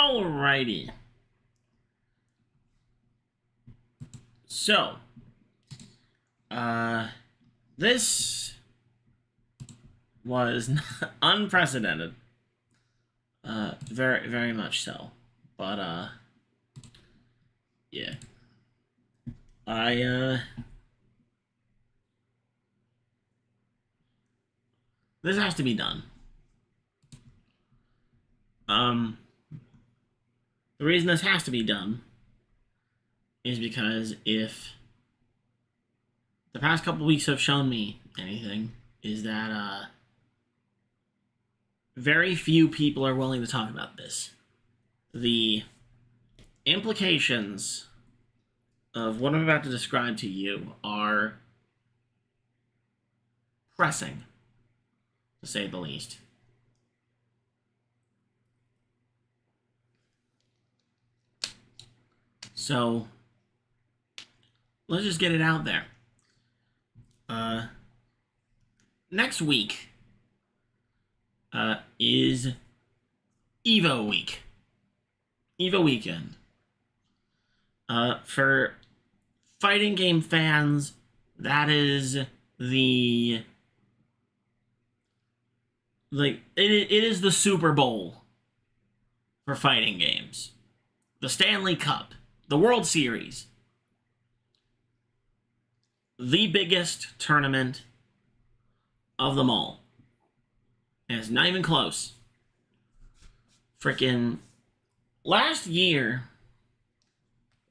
Alrighty. So, this was unprecedented. Very, very much so. But, yeah. This has to be done. The reason this has to be done is because if the past couple weeks have shown me anything, is that, very few people are willing to talk about this. The implications of what I'm about to describe to you are pressing, to say the least. So, let's just get it out there. Next week is Evo week. Evo weekend. For fighting game fans, that is it is the Super Bowl for fighting games. The Stanley Cup, the World Series, the biggest tournament of them all. And it's not even close. Frickin' last year,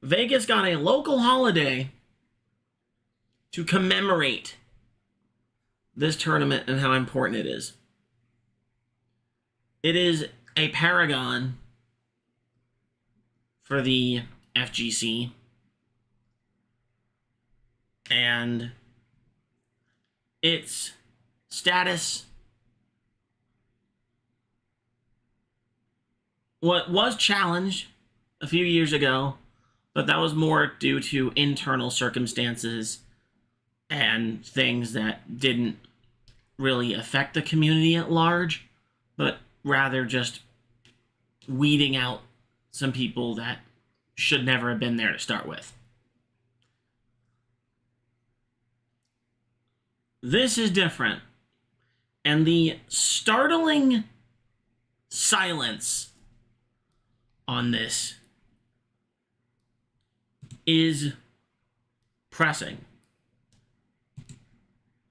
Vegas got a local holiday to commemorate this tournament and how important it is. It is a paragon for the FGC, and its status, what was challenged a few years ago, but that was more due to internal circumstances and things that didn't really affect the community at large, but rather just weeding out some people that should never have been there to start with. This is different. And the startling silence on this is pressing.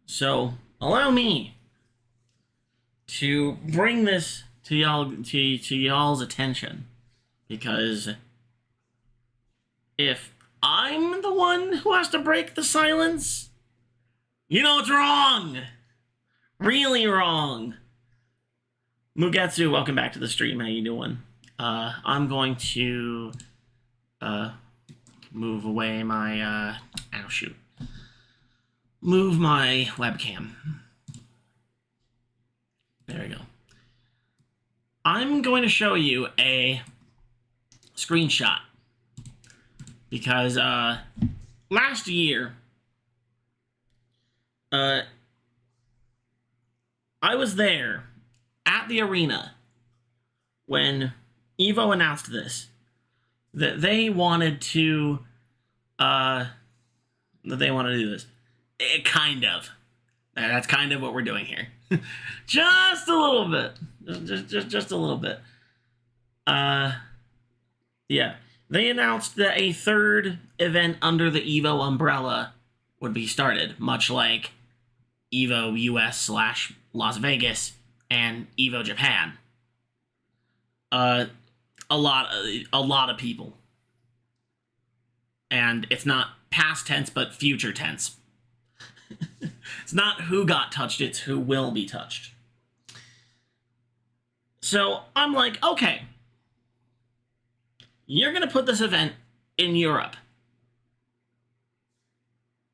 So, allow me to bring this to y'all's attention, because if I'm the one who has to break the silence, you know it's wrong. Really wrong. Mugetsu, welcome back to the stream. How you doing? I'm going to move away my move my webcam. There we go. I'm going to show you a screenshot because last year I was there at the arena when Evo announced this, that they wanted to do this. Kind of. That's kind of what we're doing here. Just a little bit. Just a little bit. Yeah. They announced that a third event under the Evo umbrella would be started, much like Evo US / Las Vegas and Evo Japan. A lot of people. And it's not past tense, but future tense. It's not who got touched, it's who will be touched. So I'm like, okay, you're going to put this event in Europe.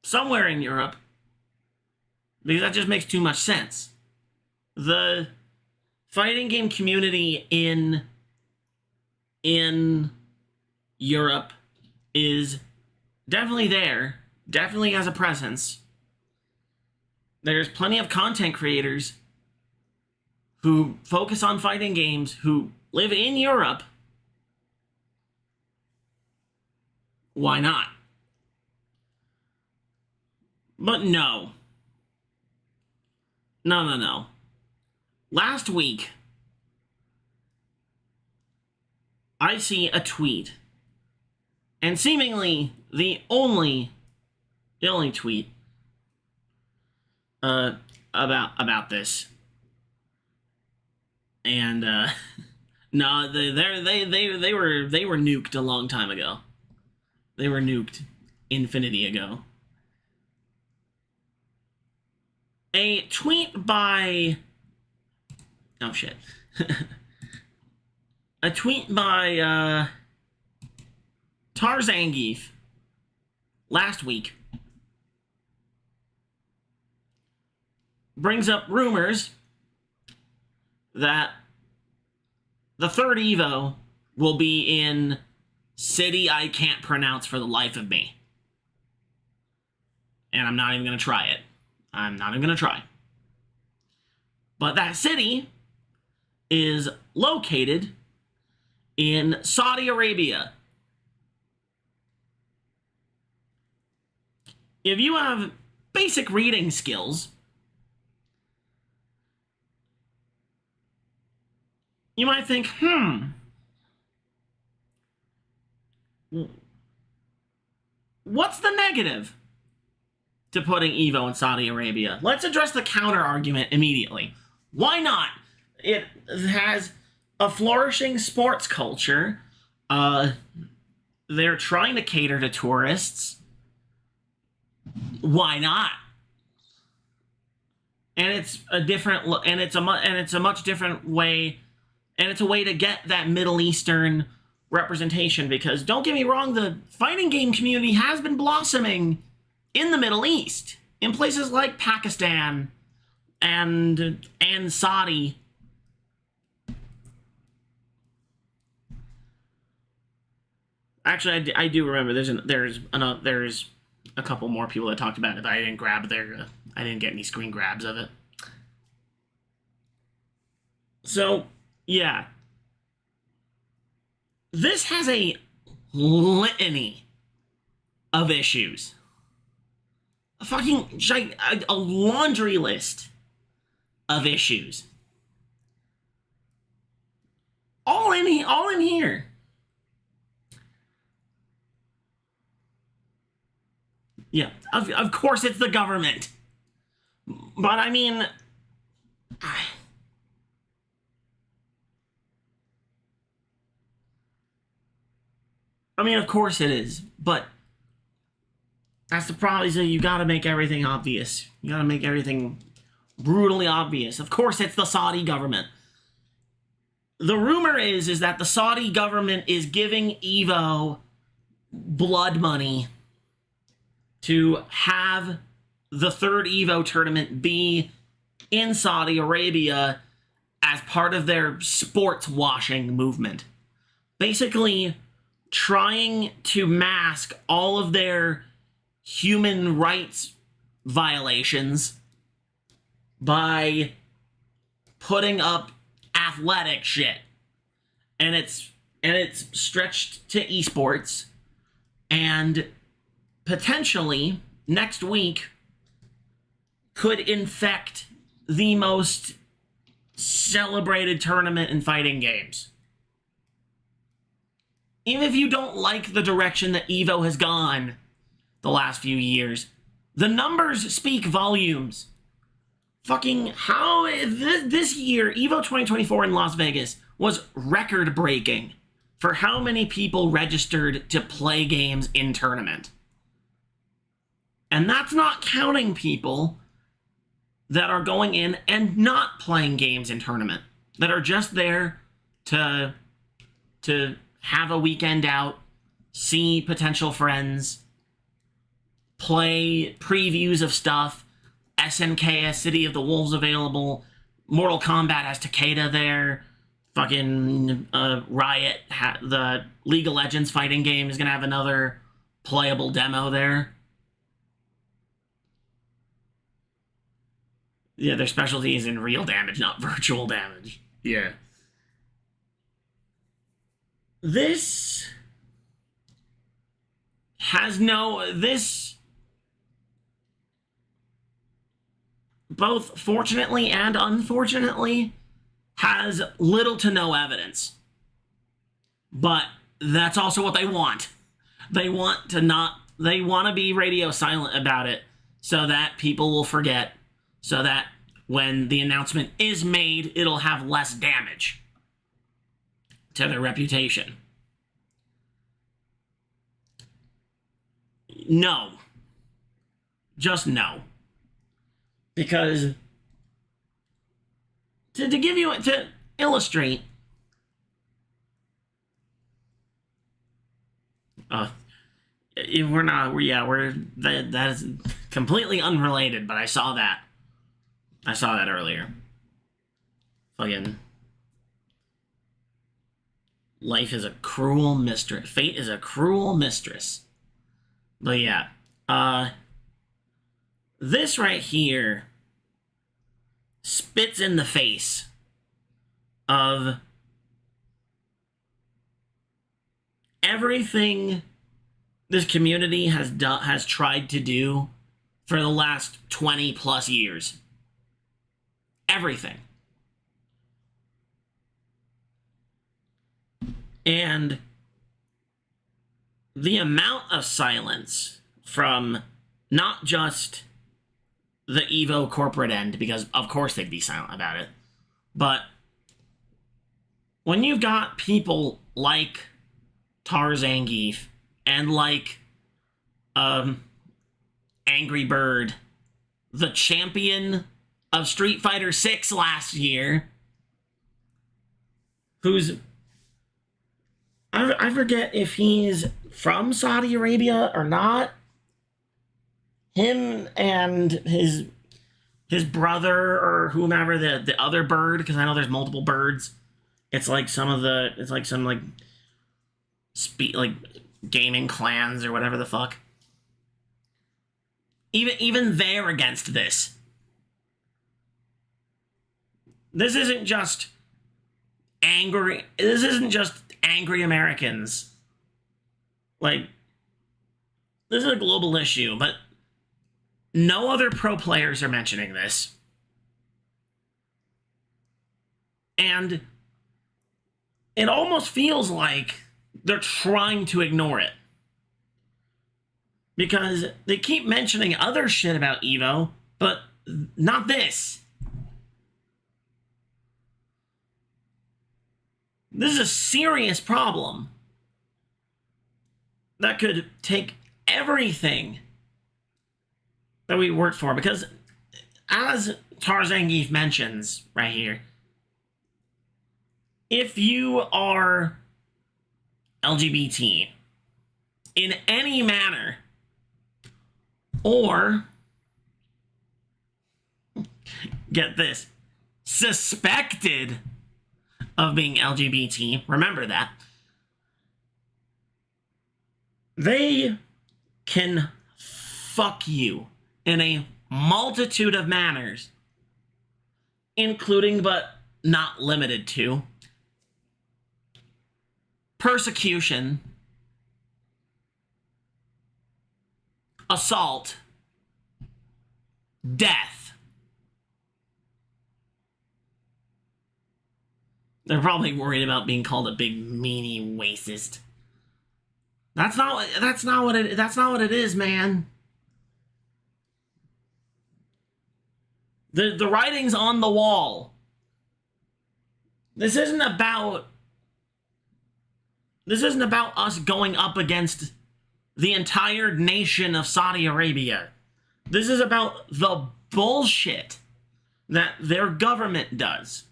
Somewhere in Europe. Because that just makes too much sense. The fighting game community in Europe is definitely there. Definitely has a presence. There's plenty of content creators who focus on fighting games who live in Europe Why not? But no. No. Last week, I see a tweet, and seemingly the only tweet about this, and no, they were nuked a long time ago. They were nuked infinity ago. A tweet by... Oh, shit. A tweet by Tarzangief last week brings up rumors that the third Evo will be in city I can't pronounce for the life of me. And I'm not even going to try it. I'm not even going to try. But that city is located in Saudi Arabia. If you have basic reading skills, you might think, what's the negative to putting Evo in Saudi Arabia? Let's address the counter argument immediately. Why not? It has a flourishing sports culture. They're trying to cater to tourists. Why not? And it's a different, and it's a much different way, and it's a way to get that Middle Eastern representation. Because don't get me wrong, the fighting game community has been blossoming in the Middle East, in places like Pakistan and Saudi. Actually, I do remember there's a couple more people that talked about it, but I didn't I didn't get any screen grabs of it. So, yeah. This has a litany of issues. A laundry list of issues. All in here. Yeah, of course it's the government. But I mean, of course it is, but that's the problem, is that you gotta make everything obvious. You gotta make everything brutally obvious. Of course it's the Saudi government. The rumor is that the Saudi government is giving Evo blood money to have the third Evo tournament be in Saudi Arabia as part of their sports washing movement. Basically, trying to mask all of their human rights violations by putting up athletic shit. And it's stretched to esports, and potentially next week could infect the most celebrated tournament in fighting games. Even if you don't like the direction that Evo has gone the last few years, the numbers speak volumes. Fucking how this year, Evo 2024 in Las Vegas was record-breaking for how many people registered to play games in tournament. And that's not counting people that are going in and not playing games in tournament, that are just there to have a weekend out, see potential friends, play previews of stuff. SNK has City of the Wolves available. Mortal Kombat has Takeda there. Fucking Riot, the League of Legends fighting game is going to have another playable demo there. Yeah, their specialty is in real damage, not virtual damage. Yeah. This has this, both fortunately and unfortunately, has little to no evidence. But that's also what they want. They want to be radio silent about it so that people will forget, so that when the announcement is made, it'll have less damage to their reputation. No. Just no. Because to illustrate, that is completely unrelated, but I saw that earlier. Fucking life is a cruel mistress. Fate is a cruel mistress. But yeah, this right here spits in the face of everything this community has tried to do for the last 20 plus years. Everything. And the amount of silence from not just the Evo corporate end, because of course they'd be silent about it, but when you've got people like Tarzangief and like Angry Bird, the champion of Street Fighter 6 last year, who's, I forget if he's from Saudi Arabia or not. Him and his brother or whomever, the other bird, because I know there's multiple birds. It's like some gaming clans or whatever the fuck. Even they're against this. This isn't just angry Americans. Like, this is a global issue, but no other pro players are mentioning this. And it almost feels like they're trying to ignore it. Because they keep mentioning other shit about Evo, but not this. This is a serious problem that could take everything that we worked for. Because as Tarzangief mentions right here, if you are LGBT in any manner, or, get this, suspected of being LGBT, remember that, they can fuck you in a multitude of manners, including but not limited to persecution, assault, death. They're probably worried about being called a big meanie racist. That's not what it is, man. The writing's on the wall. This isn't about us going up against the entire nation of Saudi Arabia. This is about the bullshit that their government does.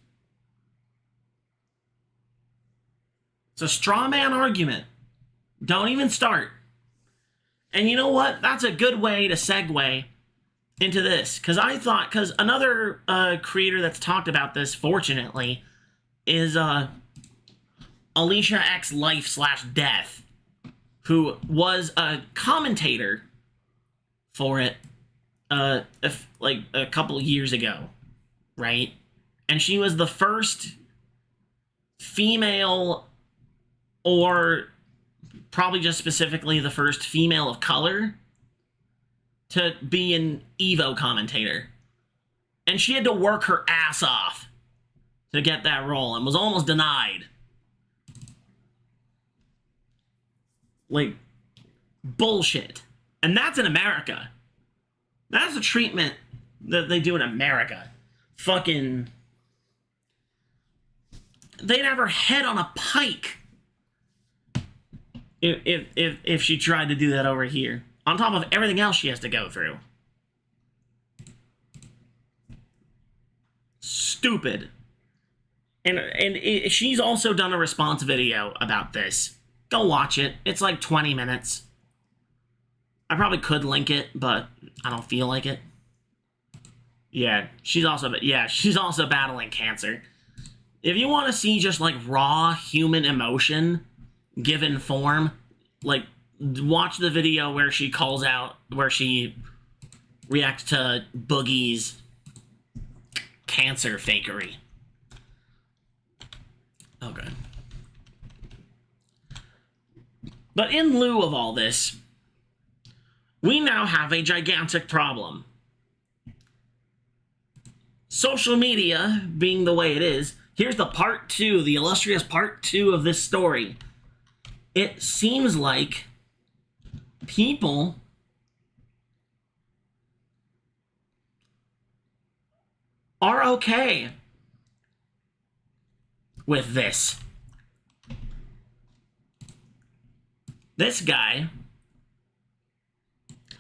It's a straw man argument. Don't even start. And you know what? That's a good way to segue into this. Because another creator that's talked about this, fortunately, is Alicia X Life/Death, who was a commentator for it like a couple years ago, right? And she was the first female or probably just specifically the first female of color to be an Evo commentator. And she had to work her ass off to get that role and was almost denied. Like, bullshit. And that's in America. That's the treatment that they do in America. Fucking... They'd have her head on a pike if she tried to do that over here. On top of everything else she has to go through. Stupid. And she's also done a response video about this. Go watch it. It's like 20 minutes. I probably could link it, but I don't feel like it. Yeah, she's also battling cancer. If you want to see just like raw human emotion given form, like watch the video where she reacts to Boogie's cancer fakery. Okay. But in lieu of all this, we now have a gigantic problem. Social media being the way it is, here's the part two, the illustrious part two of this story. It seems like people are okay with this. This guy,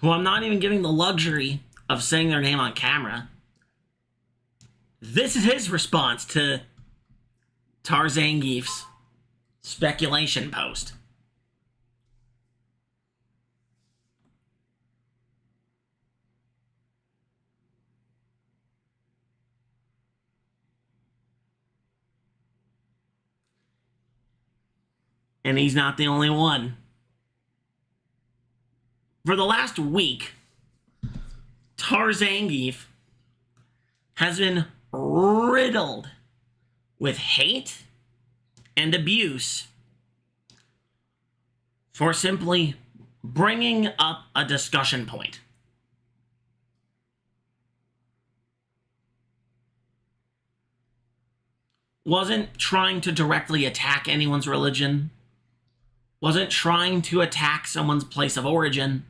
who I'm not even giving the luxury of saying their name on camera, this is his response to Tarzangief's speculation post. And he's not the only one. For the last week, Tarzangief has been riddled with hate and abuse for simply bringing up a discussion point. Wasn't trying to directly attack anyone's religion. Wasn't trying to attack someone's place of origin.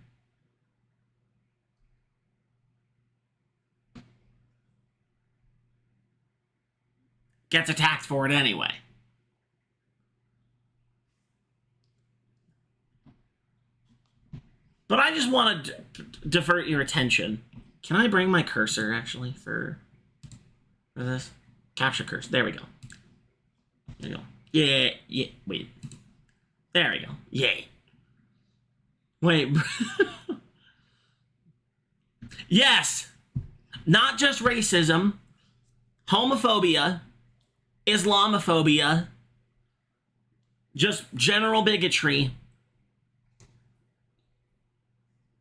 Gets attacked for it anyway. But I just want to divert your attention. Can I bring my cursor, actually, for this? Capture cursor. There we go. There you go. Yeah. Wait. There we go. Yay. Wait. Yes. Not just racism. Homophobia. Islamophobia. Just general bigotry.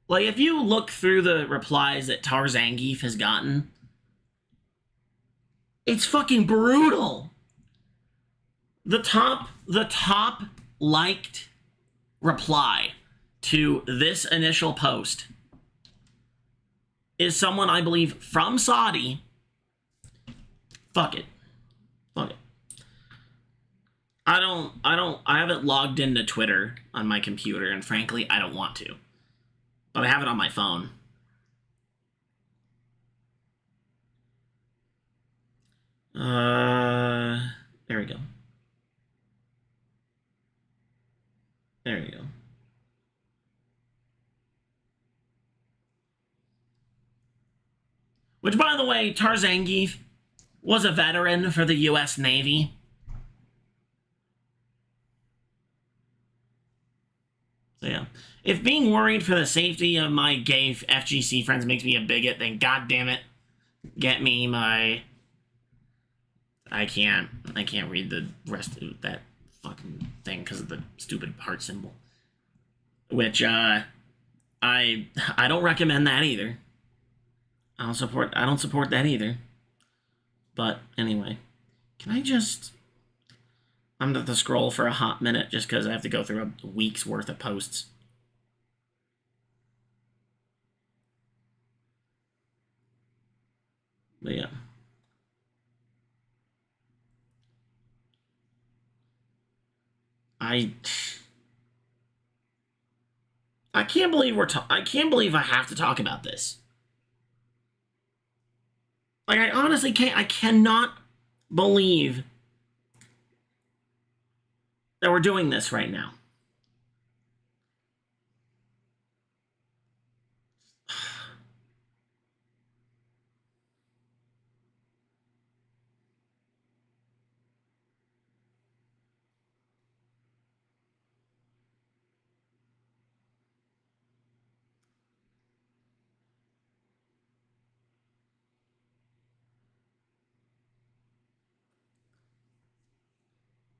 Like, if you look through the replies that Tarzangief has gotten, it's fucking brutal. The top liked reply to this initial post is someone, I believe, from Saudi. Fuck it. I haven't logged into Twitter on my computer, and frankly, I don't want to. But I have it on my phone. There we go. There you go. Which, by the way, Tarzangief was a veteran for the U.S. Navy. So, yeah. If being worried for the safety of my gay FGC friends makes me a bigot, then goddammit, get me my... I can't read the rest of that fucking thing because of the stupid heart symbol. Which, I don't recommend that either. I don't support that either. But, anyway. Can I just... I'm going to scroll for a hot minute just because I have to go through a week's worth of posts. But yeah. I can't believe I can't believe I have to talk about this. Like, I honestly can't. I cannot believe that we're doing this right now.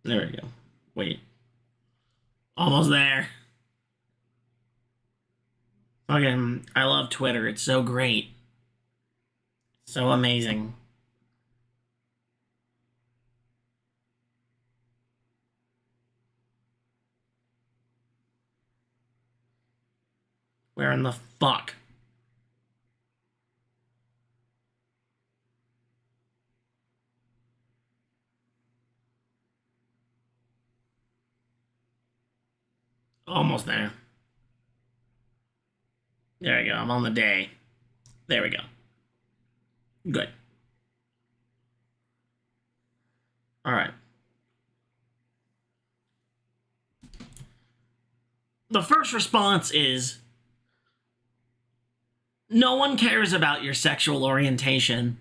There we go. Wait. Almost there. Fucking, I love Twitter. It's so great. So amazing. Where in the fuck? Almost there. There we go. I'm on the day. There we go. Good. All right. The first response is, no one cares about your sexual orientation,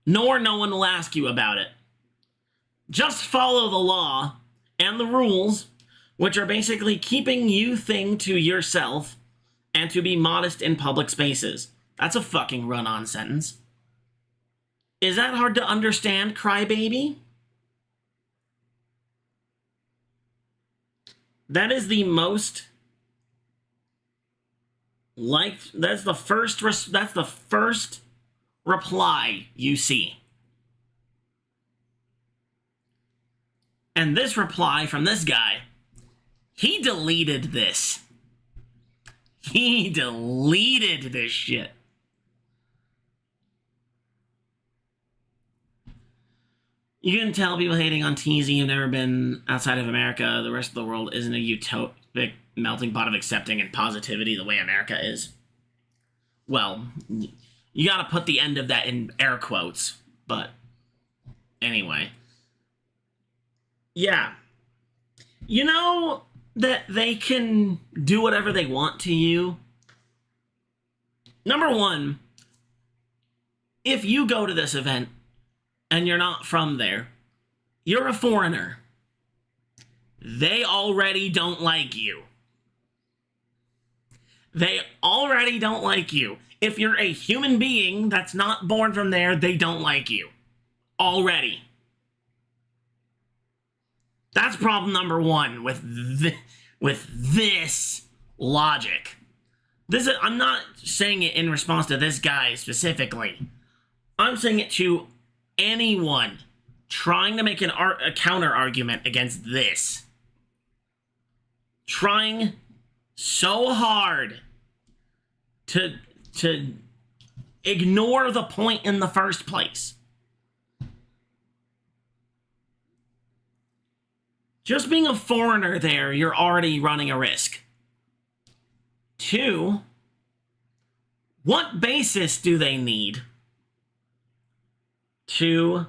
nor no one will ask you about it. Just follow the law and the rules, which are basically keeping you thing to yourself and to be modest in public spaces. That's a fucking run-on sentence. Is that hard to understand, crybaby? That is the most that's the first reply you see. And this reply from this guy, he deleted this. He deleted this shit. You can tell people hating on TZ you've never been outside of America. The rest of the world isn't a utopic melting pot of accepting and positivity the way America is. Well, you gotta put the end of that in air quotes, but anyway. Yeah. You know that they can do whatever they want to you? Number one, if you go to this event and you're not from there, you're a foreigner. They already don't like you. They already don't like you. If you're a human being that's not born from there, they don't like you. Already. That's problem number one with this logic. I'm not saying it in response to this guy specifically. I'm saying it to anyone trying to make a counter argument against this. Trying so hard to ignore the point in the first place. Just being a foreigner there, you're already running a risk. Two, what basis do they need to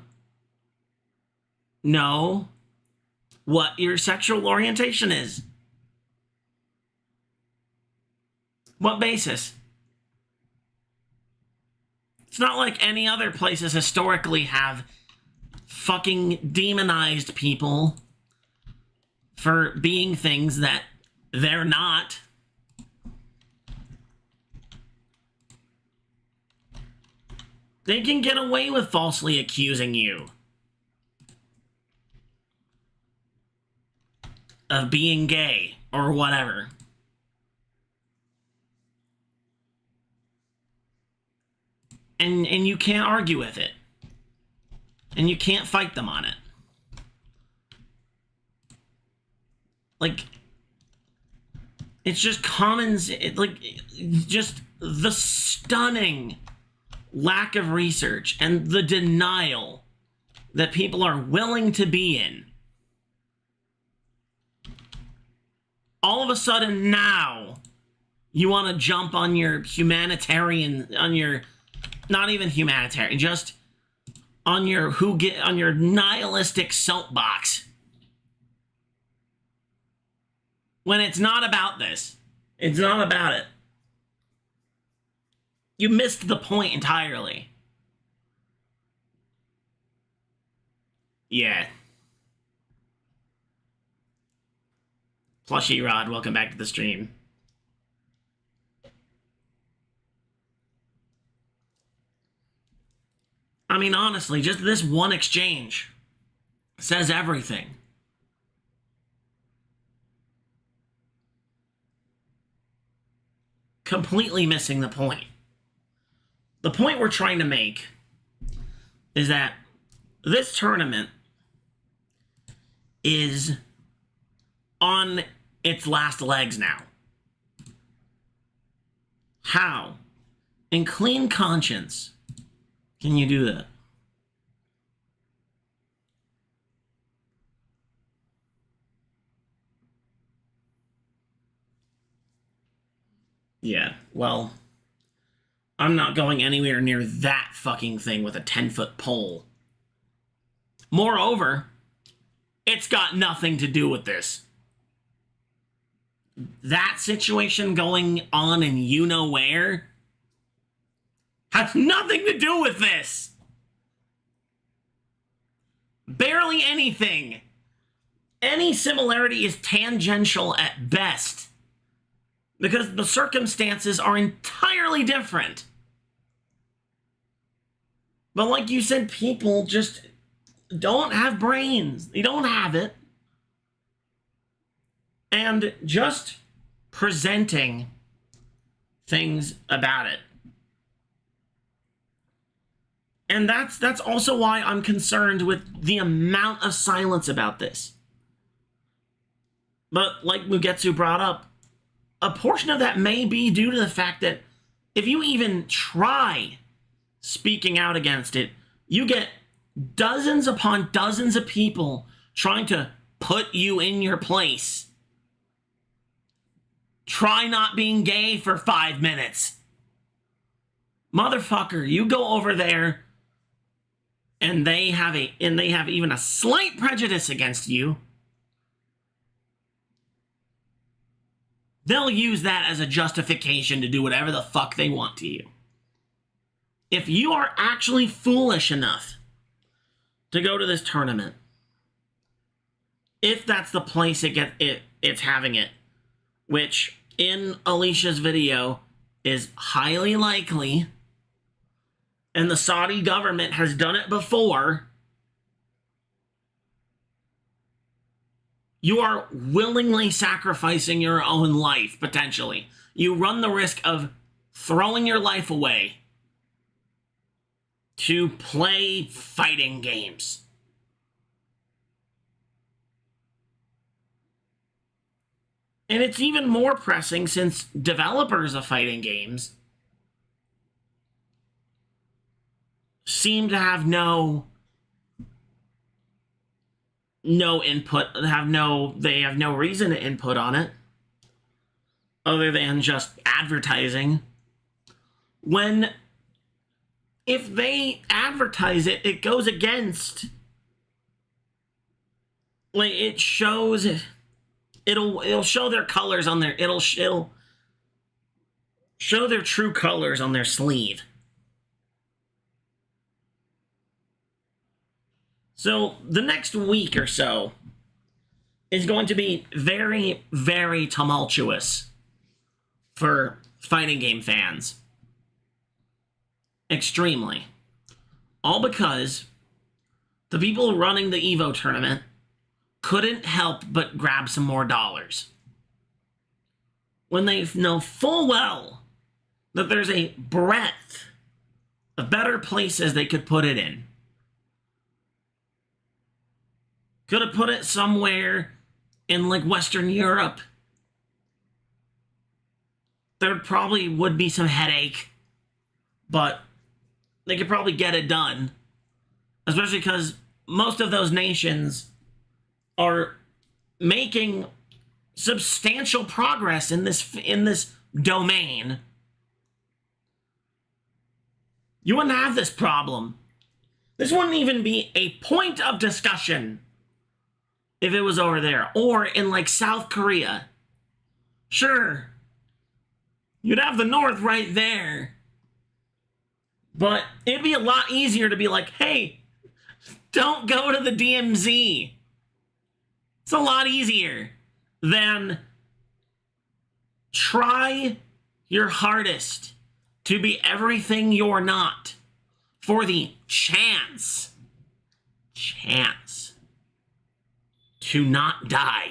know what your sexual orientation is? What basis? It's not like any other places historically have fucking demonized people for being things that they're not. They can get away with falsely accusing you of being gay or whatever. And you can't argue with it. And you can't fight them on it. Like, it's just just the stunning lack of research and the denial that people are willing to be in. All of a sudden now, you want to jump on your not even humanitarian, just on your nihilistic soapbox. When it's not about this. It's not about it. You missed the point entirely. Yeah. Plushy Rod, welcome back to the stream. I mean, honestly, just this one exchange says everything. Completely missing the point. The point we're trying to make is that this tournament is on its last legs now. How, in clean conscience, can you do that? Yeah, well, I'm not going anywhere near that fucking thing with a 10-foot pole. Moreover, it's got nothing to do with this. That situation going on in you-know-where has nothing to do with this. Barely anything. Any similarity is tangential at best, because the circumstances are entirely different. But like you said, people just don't have brains. They don't have it. And just presenting things about it. And that's also why I'm concerned with the amount of silence about this. But like Mugetsu brought up, a portion of that may be due to the fact that if you even try speaking out against it, you get dozens upon dozens of people trying to put you in your place. Try not being gay for 5 minutes. Motherfucker, you go over there and they have even a slight prejudice against you. They'll use that as a justification to do whatever the fuck they want to you. If you are actually foolish enough to go to this tournament, if that's the place it's having it, which in Alicia's video is highly likely, and the Saudi government has done it before, you are willingly sacrificing your own life, potentially. You run the risk of throwing your life away to play fighting games. And it's even more pressing since developers of fighting games seem to have no input, they have no reason to input on it other than just advertising. When if they advertise it, it goes against, like, it shows, it'll show their colors on their, it'll show their true colors on their sleeve. So the next week or so is going to be very, very tumultuous for fighting game fans. Extremely. All because the people running the EVO tournament couldn't help but grab some more dollars, when they know full well that there's a breadth of better places they could put it in. Could have put it somewhere in like Western Europe, there probably would be some headache, but they could probably get it done. Especially because most of those nations are making substantial progress in this domain. You wouldn't have this problem. This wouldn't even be a point of discussion if it was over there. Or in like South Korea. Sure, you'd have the North right there. But it'd be a lot easier to be like, hey, don't go to the DMZ. It's a lot easier than try your hardest to be everything you're not for the chance to not die.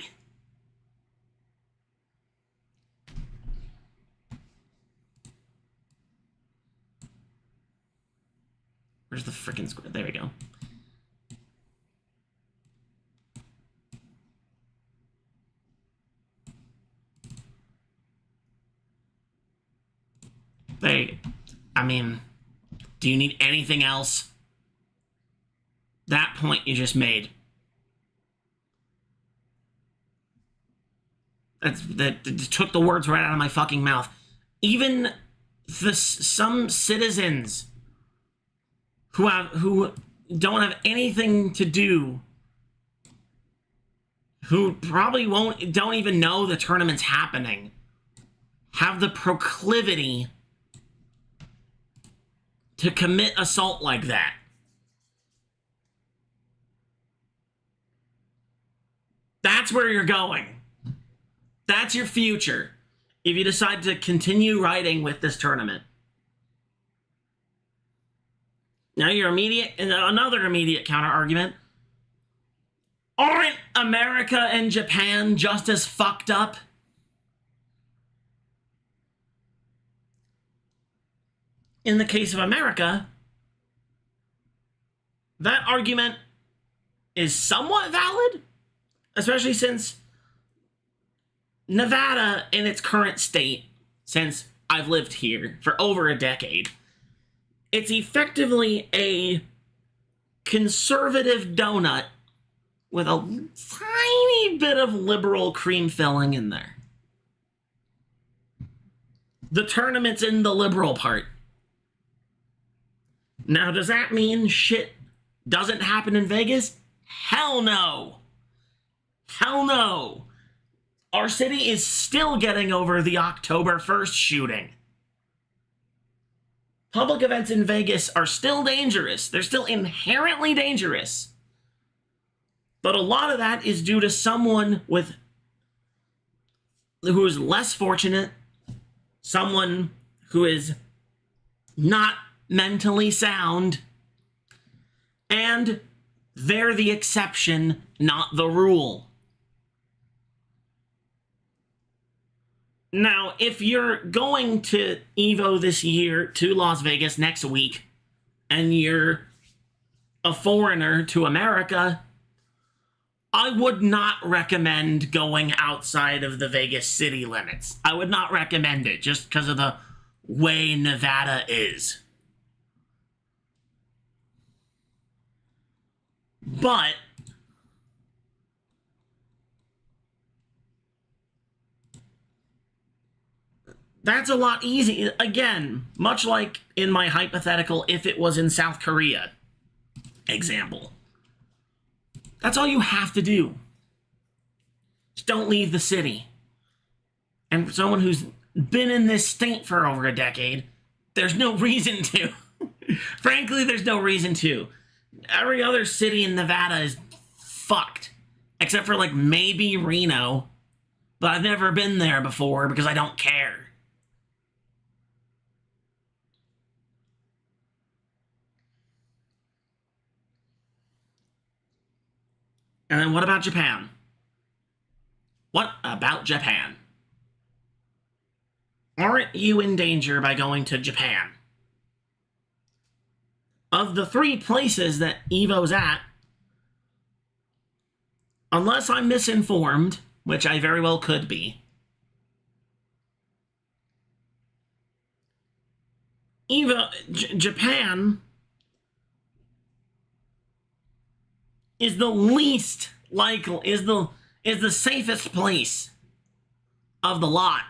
Where's the frickin' squid? There we go. I mean, do you need anything else? That point you just made. That took the words right out of my fucking mouth. Even some citizens who don't have anything to do, who probably don't even know the tournament's happening, have the proclivity to commit assault like that. That's where you're going. That's your future if you decide to continue riding with this tournament. Now another immediate counter argument. Aren't America and Japan just as fucked up? In the case of America, that argument is somewhat valid, especially since Nevada, in its current state, since I've lived here for over a decade, it's effectively a conservative donut with a tiny bit of liberal cream filling in there. The tournament's in the liberal part. Now, does that mean shit doesn't happen in Vegas? Hell no. Hell no. Our city is still getting over the October 1st shooting. Public events in Vegas are still dangerous. They're still inherently dangerous. But a lot of that is due to someone who is less fortunate, someone who is not mentally sound, and they're the exception, not the rule. Now, if you're going to Evo this year to Las Vegas next week, and you're a foreigner to America, I would not recommend going outside of the Vegas city limits. I would not recommend it just because of the way Nevada is. But that's a lot easier. Again, much like in my hypothetical, if it was in South Korea example. That's all you have to do. Just don't leave the city. And for someone who's been in this state for over a decade, there's no reason to. Frankly, there's no reason to. Every other city in Nevada is fucked. Except for, like, maybe Reno. But I've never been there before because I don't care. And then what about Japan? What about Japan? Aren't you in danger by going to Japan? Of the 3 places that Evo's at, unless I'm misinformed, which I very well could be, Japan is the least likely, is the safest place of the lot.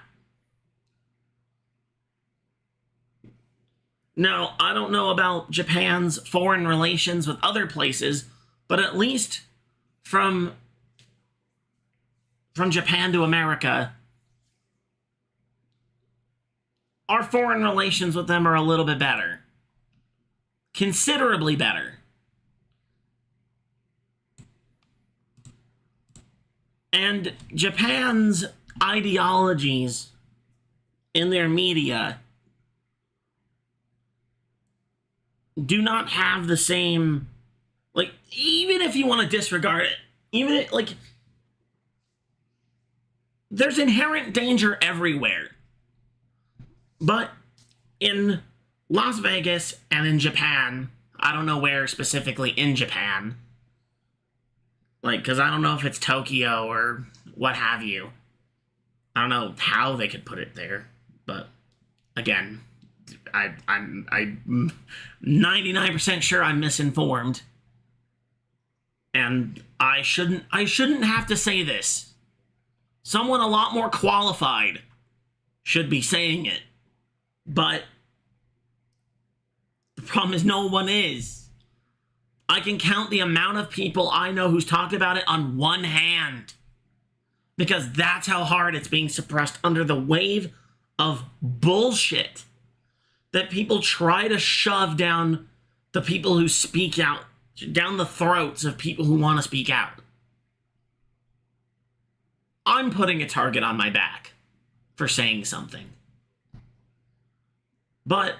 Now, I don't know about Japan's foreign relations with other places, but at least from Japan to America, our foreign relations with them are a little bit better. Considerably better. And Japan's ideologies in their media do not have the same, like, even if you want to disregard it, there's inherent danger everywhere. But in Las Vegas and in Japan, I don't know where specifically in Japan, like, because I don't know if it's Tokyo or what have you. I don't know how they could put it there, but again, I'm 99% sure I'm misinformed, and I shouldn't have to say this. Someone a lot more qualified should be saying it, but the problem is no one is. I can count the amount of people I know who's talked about it on one hand, because that's how hard it's being suppressed under the wave of bullshit that people try to shove down the people who speak out, down the throats of people who want to speak out. I'm putting a target on my back for saying something. But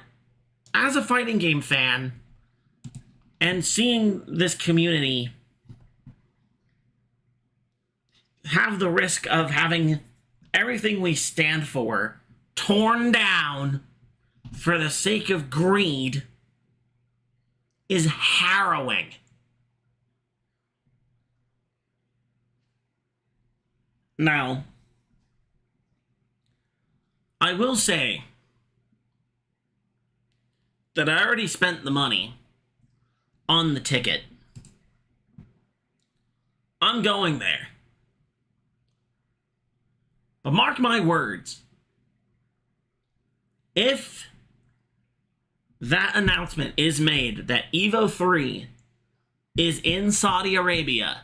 as a fighting game fan, and seeing this community have the risk of having everything we stand for torn down for the sake of greed is harrowing. Now, I will say that I already spent the money on the ticket. I'm going there. But mark my words, if that announcement is made that Evo 3 is in Saudi Arabia,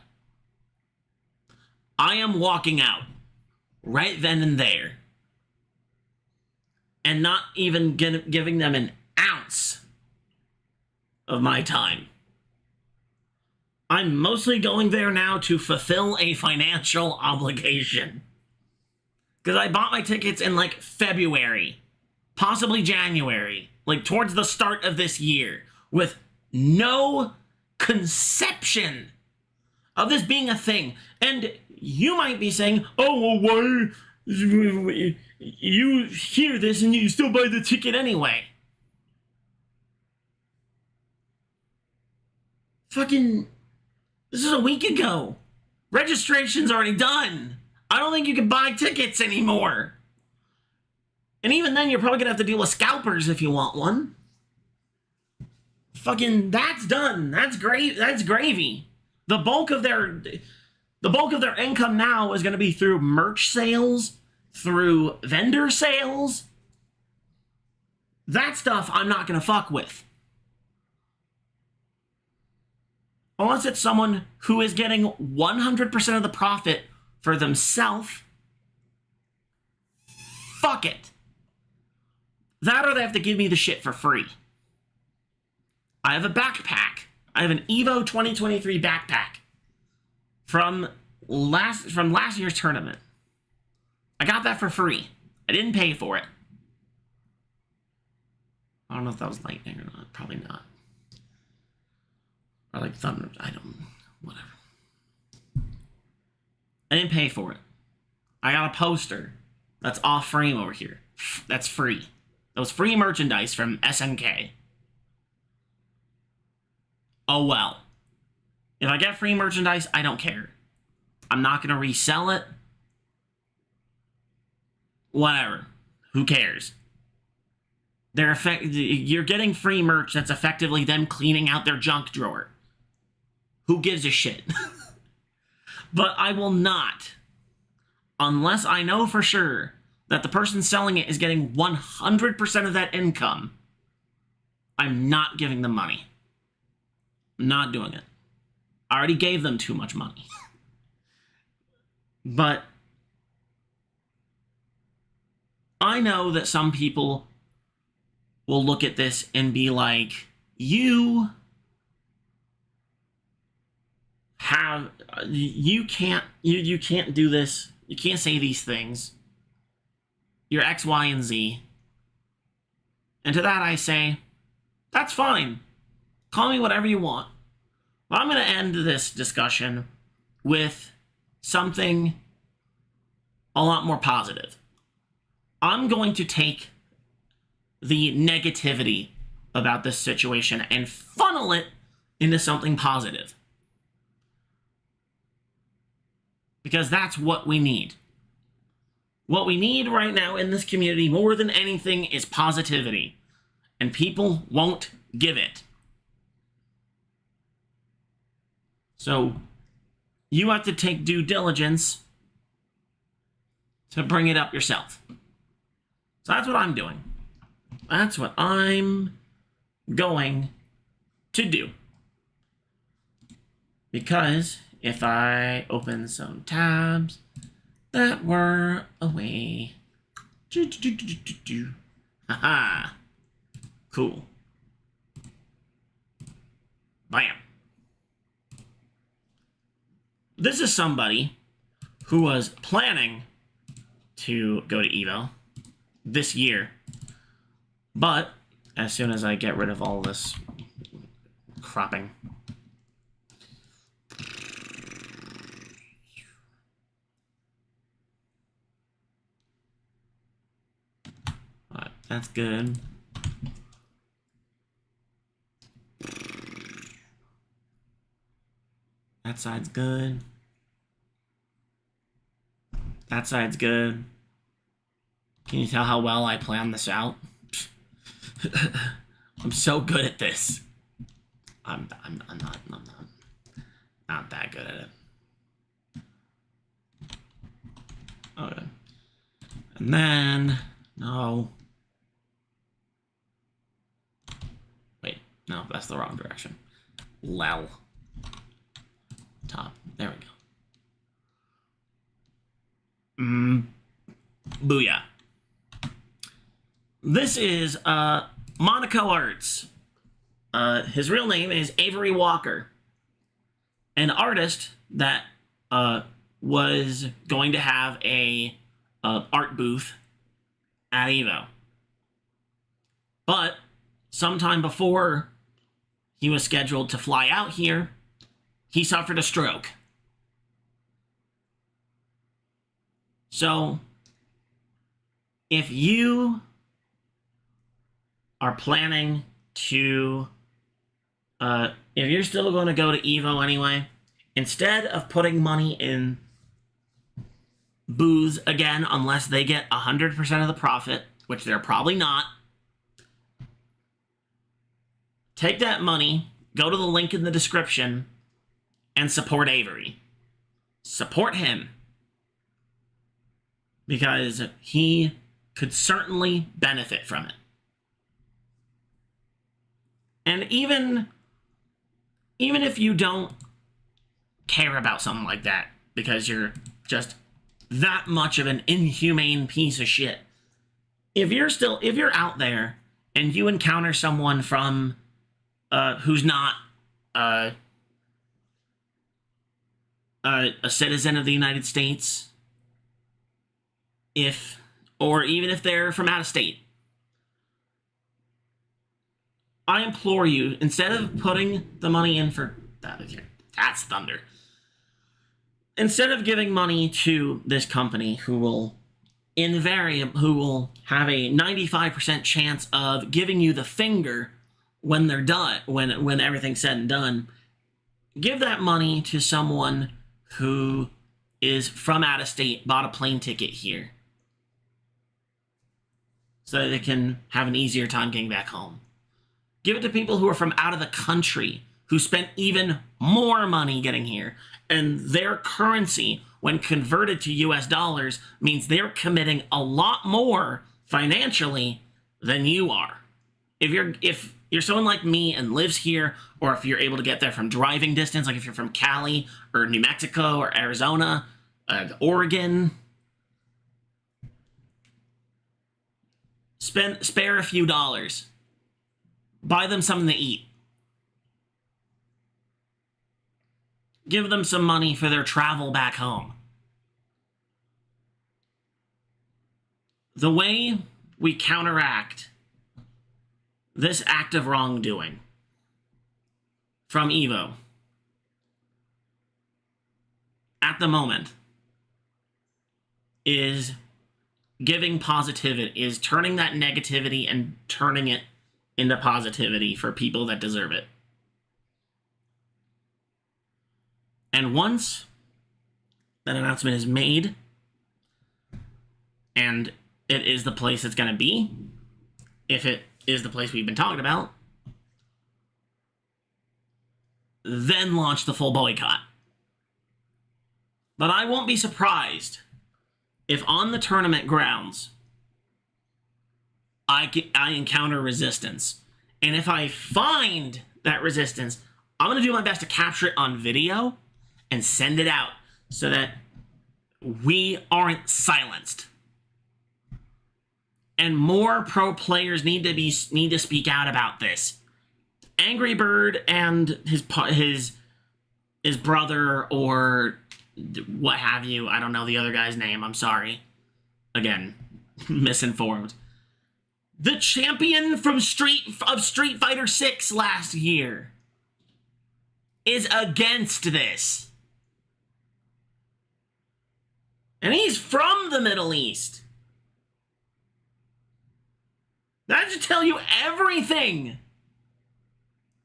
I am walking out right then and there and not even giving them an ounce of my time. I'm mostly going there now to fulfill a financial obligation, because I bought my tickets in like February, possibly January, like towards the start of this year, with no conception of this being a thing. And you might be saying, oh, well, why you hear this and you still buy the ticket anyway? Fucking, this is a week ago. Registration's already done. I don't think you can buy tickets anymore. And even then, you're probably gonna have to deal with scalpers if you want one. Fucking, that's done. That's great. That's gravy. The bulk of their income now is gonna be through merch sales, through vendor sales. That stuff I'm not gonna fuck with. Unless it's someone who is getting 100% of the profit for themselves. Fuck it. That or they have to give me the shit for free. I have a backpack. I have an Evo 2023 backpack from last year's tournament. I got that for free. I didn't pay for it. I don't know if that was lightning or not. Probably not. Or like thunder. I don't. Whatever. I didn't pay for it. I got a poster that's off frame over here. That's free. That was free merchandise from SNK. Oh well. If I get free merchandise, I don't care. I'm not going to resell it. Whatever. Who cares? You're getting free merch that's effectively them cleaning out their junk drawer. Who gives a shit? But I will not, unless I know for sure that the person selling it is getting 100% of that income, I'm not giving them money. I'm not doing it. I already gave them too much money. But I know that some people will look at this and be like, you can't do this. You can't say these things. You're X, Y, and Z. And to that I say, that's fine. Call me whatever you want. But I'm going to end this discussion with something a lot more positive. I'm going to take the negativity about this situation and funnel it into something positive. Because that's what we need. What we need right now in this community more than anything is positivity. And people won't give it. So you have to take due diligence to bring it up yourself. So that's what I'm doing. That's what I'm going to do. Because if I open some tabs that were away. Haha. Cool. Bam. This is somebody who was planning to go to Evo this year. But as soon as I get rid of all this cropping, that's good. That side's good. That side's good. Can you tell how well I planned this out? I'm so good at this. I'm not that good at it. Okay. And then no. Wait, no, that's the wrong direction. Lel. Top. There we go. Booyah. This is Monaco Arts. His real name is Avery Walker. An artist that was going to have a art booth at Evo. But sometime before he was scheduled to fly out here, he suffered a stroke. So, if you are planning to, if you're still going to go to Evo anyway, instead of putting money in booths again, unless they get 100% of the profit, which they're probably not, take that money, go to the link in the description, and support Avery. Support him. Because he could certainly benefit from it. And even if you don't care about something like that, because you're just that much of an inhumane piece of shit, if you're out there and you encounter someone from who's not a citizen of the United States, or even if they're from out of state, I implore you, instead of putting the money in for that's thunder. Instead of giving money to this company who will have a 95% chance of giving you the finger when they're done, when everything's said and done, give that money to someone who is from out of state, bought a plane ticket here, so that they can have an easier time getting back home. Give it to people who are from out of the country, who spent even more money getting here, and their currency, when converted to US dollars, means they're committing a lot more financially than you are. If you're someone like me and lives here, or if you're able to get there from driving distance, like if you're from Cali or New Mexico or Arizona, Oregon, spare a few dollars. Buy them something to eat. Give them some money for their travel back home. The way we counteract this act of wrongdoing from Evo at the moment is giving positivity, is turning that negativity and turning it into positivity for people that deserve it. And once that announcement is made, and it is the place it's going to be, if it is the place we've been talking about, then launch the full boycott. But I won't be surprised if on the tournament grounds I encounter resistance. And if I find that resistance, I'm going to do my best to capture it on video and send it out so that we aren't silenced. And more pro players need to speak out about this. Angry Bird and his brother, or what have you, I don't know the other guy's name, I'm sorry. Again, misinformed. The champion from Street Fighter 6 last year is against this. And he's from the Middle East. That should tell you everything.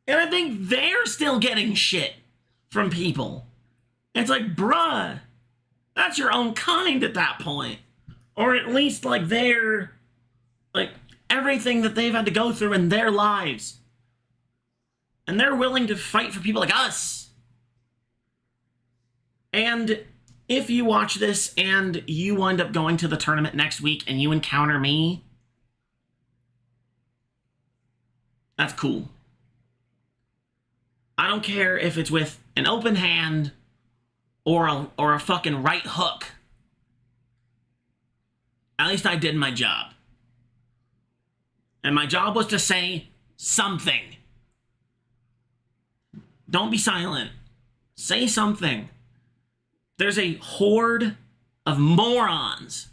And I think they're still getting shit from people. It's like, bruh, that's your own kind at that point. Or at least, like, they're, like, everything that they've had to go through in their lives. And they're willing to fight for people like us. And if you watch this and you wind up going to the tournament next week and you encounter me, that's cool. I don't care if it's with an open hand or a fucking right hook. At least I did my job. And my job was to say something. Don't be silent. Say something. There's a horde of morons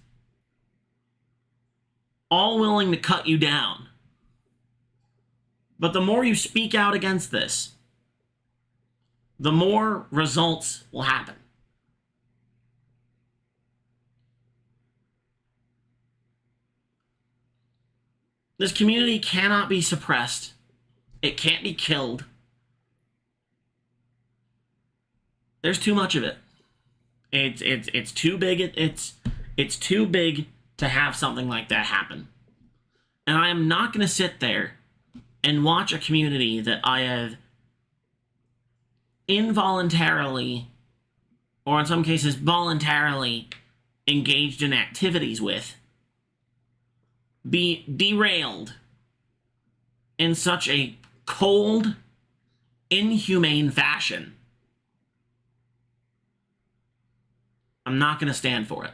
all willing to cut you down. But the more you speak out against this, the more results will happen. This community cannot be suppressed. It can't be killed. There's too much of it. It's too big. It's too big to have something like that happen. And I am not going to sit there and watch a community that I have involuntarily, or in some cases voluntarily, engaged in activities with, be derailed in such a cold, inhumane fashion. I'm not going to stand for it.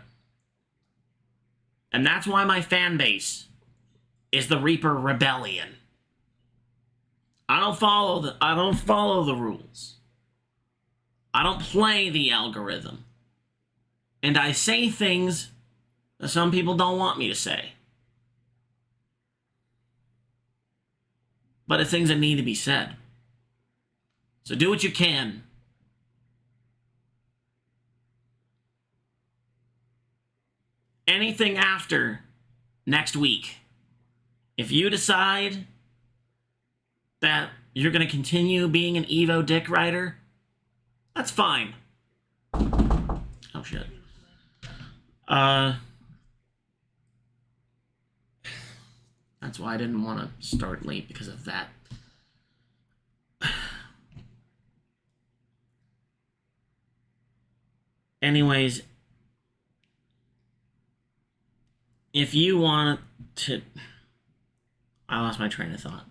And that's why my fan base is the Reaper Rebellion. I don't follow the rules. I don't play the algorithm. And I say things that some people don't want me to say. But it's things that need to be said. So do what you can. Anything after next week, if you decide that you're going to continue being an Evo dick rider, that's fine. Oh, shit. That's why I didn't want to start late, because of that. Anyways, if you want to... I lost my train of thought.